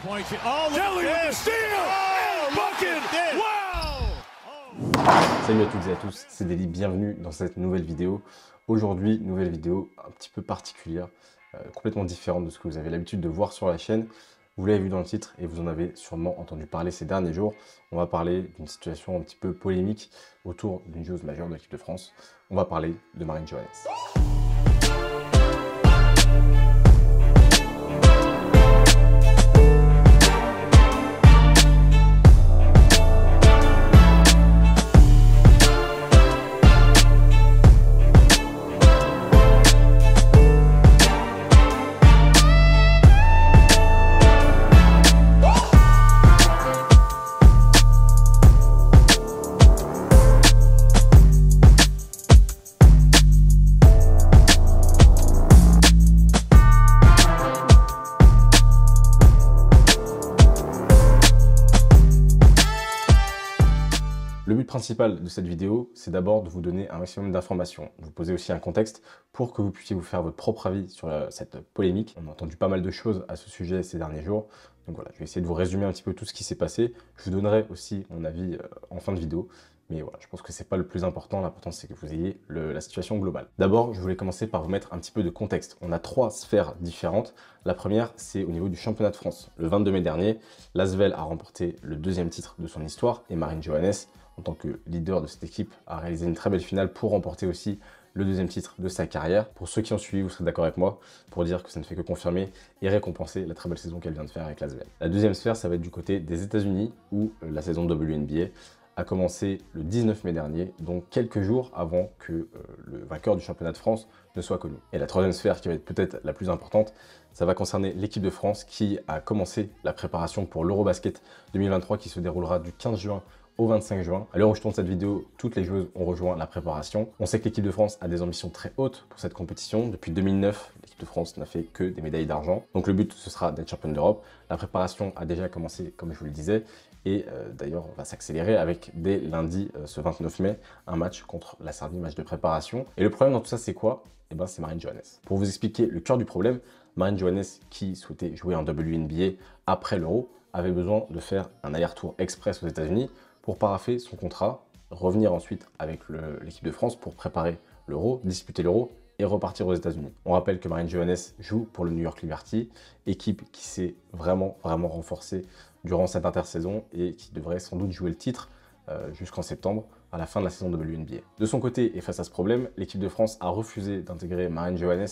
Salut à toutes et à tous, c'est Deli, bienvenue dans cette nouvelle vidéo. Aujourd'hui, nouvelle vidéo un petit peu particulière, complètement différente de ce que vous avez l'habitude de voir sur la chaîne. Vous l'avez vu dans le titre et vous en avez sûrement entendu parler ces derniers jours. On va parler d'une situation un petit peu polémique autour d'une joueuse majeure de l'équipe de France. On va parler de Marine Johannes. Le but principal de cette vidéo, c'est d'abord de vous donner un maximum d'informations, vous poser aussi un contexte pour que vous puissiez vous faire votre propre avis sur cette polémique. On a entendu pas mal de choses à ce sujet ces derniers jours, donc voilà, je vais essayer de vous résumer un petit peu tout ce qui s'est passé. Je vous donnerai aussi mon avis en fin de vidéo, mais voilà, je pense que c'est pas le plus important, l'important c'est que vous ayez la situation globale. D'abord, je voulais commencer par vous mettre un petit peu de contexte. On a trois sphères différentes. La première, c'est au niveau du championnat de France. Le 22 mai dernier, l'Asvel a remporté le deuxième titre de son histoire et Marine Johannes, en tant que leader de cette équipe, a réalisé une très belle finale pour remporter aussi le deuxième titre de sa carrière. Pour ceux qui ont suivi, vous serez d'accord avec moi pour dire que ça ne fait que confirmer et récompenser la très belle saison qu'elle vient de faire avec l'Asvel. La deuxième sphère, ça va être du côté des États-Unis où la saison de WNBA a commencé le 19 mai dernier, donc quelques jours avant que le vainqueur du championnat de France ne soit connu. Et la troisième sphère, qui va être peut-être la plus importante, ça va concerner l'équipe de France qui a commencé la préparation pour l'Eurobasket 2023 qui se déroulera du 15 juin au 25 juin. À l'heure où je tourne cette vidéo, toutes les joueuses ont rejoint la préparation. On sait que l'équipe de France a des ambitions très hautes pour cette compétition. Depuis 2009, l'équipe de France n'a fait que des médailles d'argent. Donc le but, ce sera d'être championne d'Europe. La préparation a déjà commencé, comme je vous le disais, et d'ailleurs va s'accélérer avec dès lundi, ce 29 mai, un match contre la Serbie, match de préparation. Et le problème dans tout ça, c'est quoi? Eh ben, c'est Marine Johannes. Pour vous expliquer le cœur du problème, Marine Johannes, qui souhaitait jouer en WNBA après l'Euro, avait besoin de faire un aller-retour express aux États-Unis pour paraffer son contrat, revenir ensuite avec l'équipe de France pour préparer l'Euro, disputer l'Euro et repartir aux États-Unis. On rappelle que Marine Johannes joue pour le New York Liberty, équipe qui s'est vraiment renforcée durant cette intersaison et qui devrait sans doute jouer le titre jusqu'en septembre, à la fin de la saison WNBA. De son côté, et face à ce problème, l'équipe de France a refusé d'intégrer Marine Johannes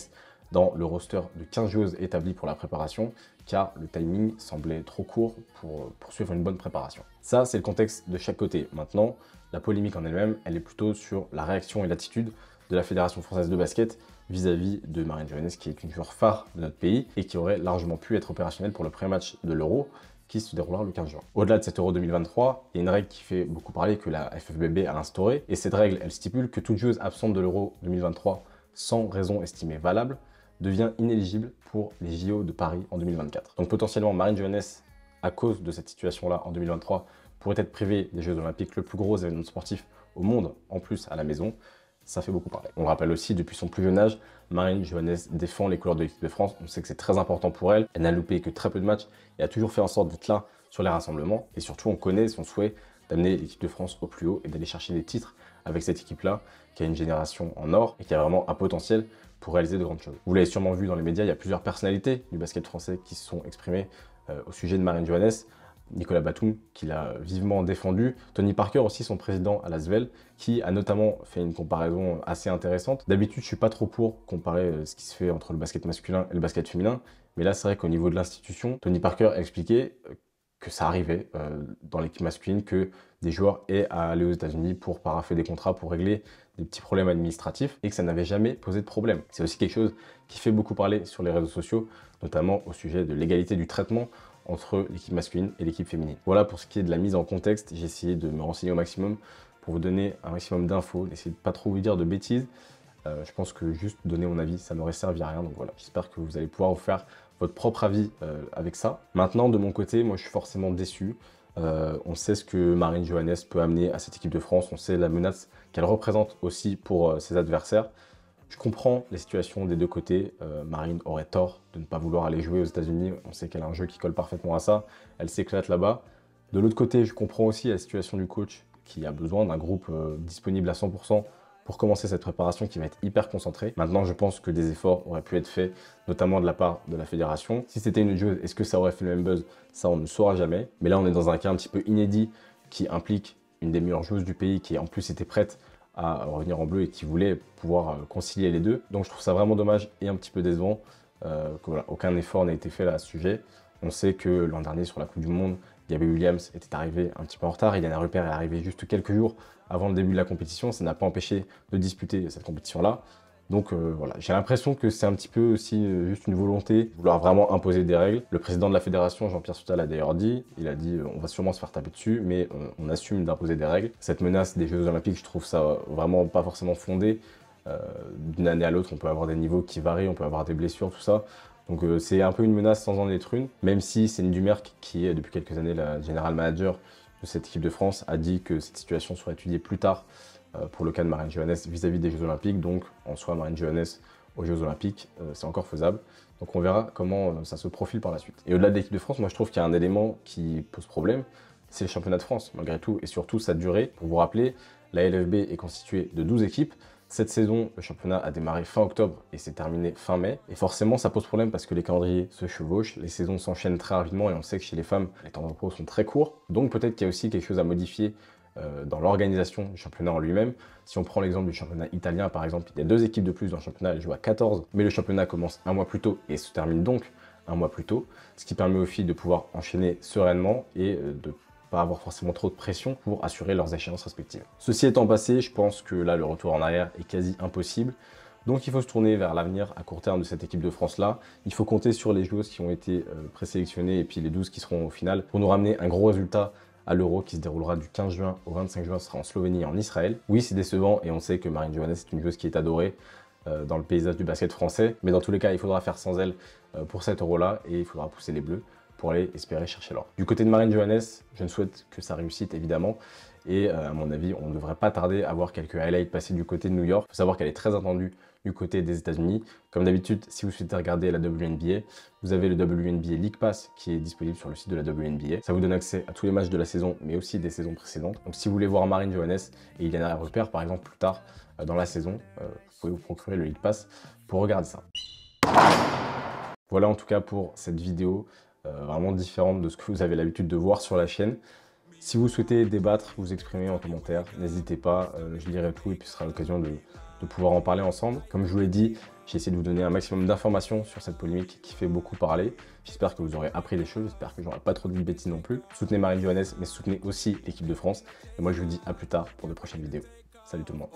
dans le roster de 15 joueuses établies pour la préparation, car le timing semblait trop court pour poursuivre une bonne préparation. Ça, c'est le contexte de chaque côté. Maintenant, la polémique en elle-même, elle est plutôt sur la réaction et l'attitude de la Fédération française de basket vis-à-vis de Marine Johannes, qui est une joueur phare de notre pays et qui aurait largement pu être opérationnelle pour le pré-match de l'Euro, qui se déroulera le 15 juin. Au-delà de cet Euro 2023, il y a une règle qui fait beaucoup parler que la FFBB a instaurée, et cette règle, elle stipule que toute joueuse absente de l'Euro 2023 sans raison estimée valable devient inéligible pour les JO de Paris en 2024. Donc potentiellement, Marine Johannes, à cause de cette situation-là en 2023, pourrait être privée des Jeux Olympiques, le plus gros événement sportif au monde, en plus à la maison. Ça fait beaucoup parler. On le rappelle aussi, depuis son plus jeune âge, Marine Johannes défend les couleurs de l'équipe de France. On sait que c'est très important pour elle. Elle n'a loupé que très peu de matchs et a toujours fait en sorte d'être là sur les rassemblements. Et surtout, on connaît son souhait d'amener l'équipe de France au plus haut et d'aller chercher des titres avec cette équipe-là, qui a une génération en or et qui a vraiment un potentiel pour réaliser de grandes choses. Vous l'avez sûrement vu dans les médias, il y a plusieurs personnalités du basket français qui se sont exprimées au sujet de Marine Johannes. Nicolas Batum, qui l'a vivement défendu. Tony Parker aussi, son président à l'Asvel, qui a notamment fait une comparaison assez intéressante. D'habitude, je suis pas trop pour comparer ce qui se fait entre le basket masculin et le basket féminin, mais là, c'est vrai qu'au niveau de l'institution, Tony Parker a expliqué que ça arrivait dans l'équipe masculine que des joueurs aient à aller aux États-Unis pour paraffer des contrats, pour régler des petits problèmes administratifs, et que ça n'avait jamais posé de problème. C'est aussi quelque chose qui fait beaucoup parler sur les réseaux sociaux, notamment au sujet de l'égalité du traitement entre l'équipe masculine et l'équipe féminine. Voilà pour ce qui est de la mise en contexte. J'ai essayé de me renseigner au maximum pour vous donner un maximum d'infos, d'essayer de pas trop vous dire de bêtises. Je pense que juste donner mon avis, ça n'aurait servi à rien. Donc voilà, j'espère que vous allez pouvoir vous faire votre propre avis avec ça. Maintenant, de mon côté, moi je suis forcément déçu. On sait ce que Marine Johannes peut amener à cette équipe de France. On sait la menace qu'elle représente aussi pour ses adversaires. Je comprends les situations des deux côtés. Marine aurait tort de ne pas vouloir aller jouer aux États-Unis. On sait qu'elle a un jeu qui colle parfaitement à ça. Elle s'éclate là-bas. De l'autre côté, je comprends aussi la situation du coach qui a besoin d'un groupe disponible à 100% pour commencer cette préparation qui va être hyper concentrée. Maintenant, je pense que des efforts auraient pu être faits, notamment de la part de la fédération. Si c'était une joueuse, est-ce que ça aurait fait le même buzz? Ça, on ne le saura jamais. Mais là, on est dans un cas un petit peu inédit qui implique une des meilleures joueuses du pays qui en plus était prête à revenir en bleu et qui voulait pouvoir concilier les deux. Donc je trouve ça vraiment dommage et un petit peu décevant que voilà, aucun effort n'a été fait là à ce sujet. On sait que l'an dernier sur la Coupe du Monde, Gabby Williams était arrivée un petit peu en retard, Iliana Ruppert est arrivée juste quelques jours avant le début de la compétition, ça n'a pas empêché de disputer cette compétition-là. Donc voilà, j'ai l'impression que c'est un petit peu aussi juste une volonté de vouloir vraiment imposer des règles. Le président de la fédération, Jean-Pierre Soutal, a d'ailleurs dit, il a dit on va sûrement se faire taper dessus, mais on assume d'imposer des règles. Cette menace des Jeux Olympiques, je trouve ça vraiment pas forcément fondé. D'une année à l'autre, on peut avoir des niveaux qui varient, on peut avoir des blessures, tout ça. Donc c'est un peu une menace sans en être une, même si Céline Dumerc, qui est depuis quelques années la general manager de cette équipe de France, a dit que cette situation sera étudiée plus tard pour le cas de Marine Johannes vis-à-vis des Jeux Olympiques. Donc en soi, Marine Johannes aux Jeux Olympiques, c'est encore faisable. Donc on verra comment ça se profile par la suite. Et au-delà de l'équipe de France, moi je trouve qu'il y a un élément qui pose problème, c'est le championnat de France malgré tout, et surtout sa durée. Pour vous rappeler, la LFB est constituée de 12 équipes. Cette saison, le championnat a démarré fin octobre et s'est terminé fin mai. Et forcément, ça pose problème parce que les calendriers se chevauchent, les saisons s'enchaînent très rapidement et on sait que chez les femmes, les temps de repos sont très courts. Donc peut-être qu'il y a aussi quelque chose à modifier dans l'organisation du championnat en lui-même. Si on prend l'exemple du championnat italien, par exemple, il y a 2 équipes de plus dans le championnat, elles jouent à 14, mais le championnat commence un mois plus tôt et se termine donc un mois plus tôt, ce qui permet aux filles de pouvoir enchaîner sereinement et de pas avoir forcément trop de pression pour assurer leurs échéances respectives. Ceci étant passé, je pense que là, le retour en arrière est quasi impossible. Donc il faut se tourner vers l'avenir à court terme de cette équipe de France-là. Il faut compter sur les joueuses qui ont été présélectionnées et puis les 12 qui seront au final pour nous ramener un gros résultat à l'Euro qui se déroulera du 15 juin au 25 juin, ce sera en Slovénie et en Israël. Oui, c'est décevant et on sait que Marine Johannes est une joueuse qui est adorée dans le paysage du basket français. Mais dans tous les cas, il faudra faire sans elle pour cet Euro-là et il faudra pousser les Bleus pour aller espérer chercher l'or. Du côté de Marine Johannes, je ne souhaite que sa réussite évidemment. Et à mon avis, on ne devrait pas tarder à voir quelques highlights passer du côté de New York. Il faut savoir qu'elle est très attendue du côté des États-Unis. Comme d'habitude, si vous souhaitez regarder la WNBA, vous avez le WNBA League Pass qui est disponible sur le site de la WNBA. Ça vous donne accès à tous les matchs de la saison, mais aussi des saisons précédentes. Donc si vous voulez voir Marine Johannes et Iliana Ruppert, par exemple, plus tard dans la saison, vous pouvez vous procurer le League Pass pour regarder ça. Voilà en tout cas pour cette vidéo. Vraiment différente de ce que vous avez l'habitude de voir sur la chaîne. Si vous souhaitez débattre, vous exprimer en commentaire, n'hésitez pas, je lirai tout et puis ce sera l'occasion de pouvoir en parler ensemble. Comme je vous l'ai dit, j'ai essayé de vous donner un maximum d'informations sur cette polémique qui fait beaucoup parler. J'espère que vous aurez appris des choses, j'espère que j'aurai pas trop dit de bêtises non plus. Soutenez Marine Johannes, mais soutenez aussi l'équipe de France. Et moi je vous dis à plus tard pour de prochaines vidéos. Salut tout le monde.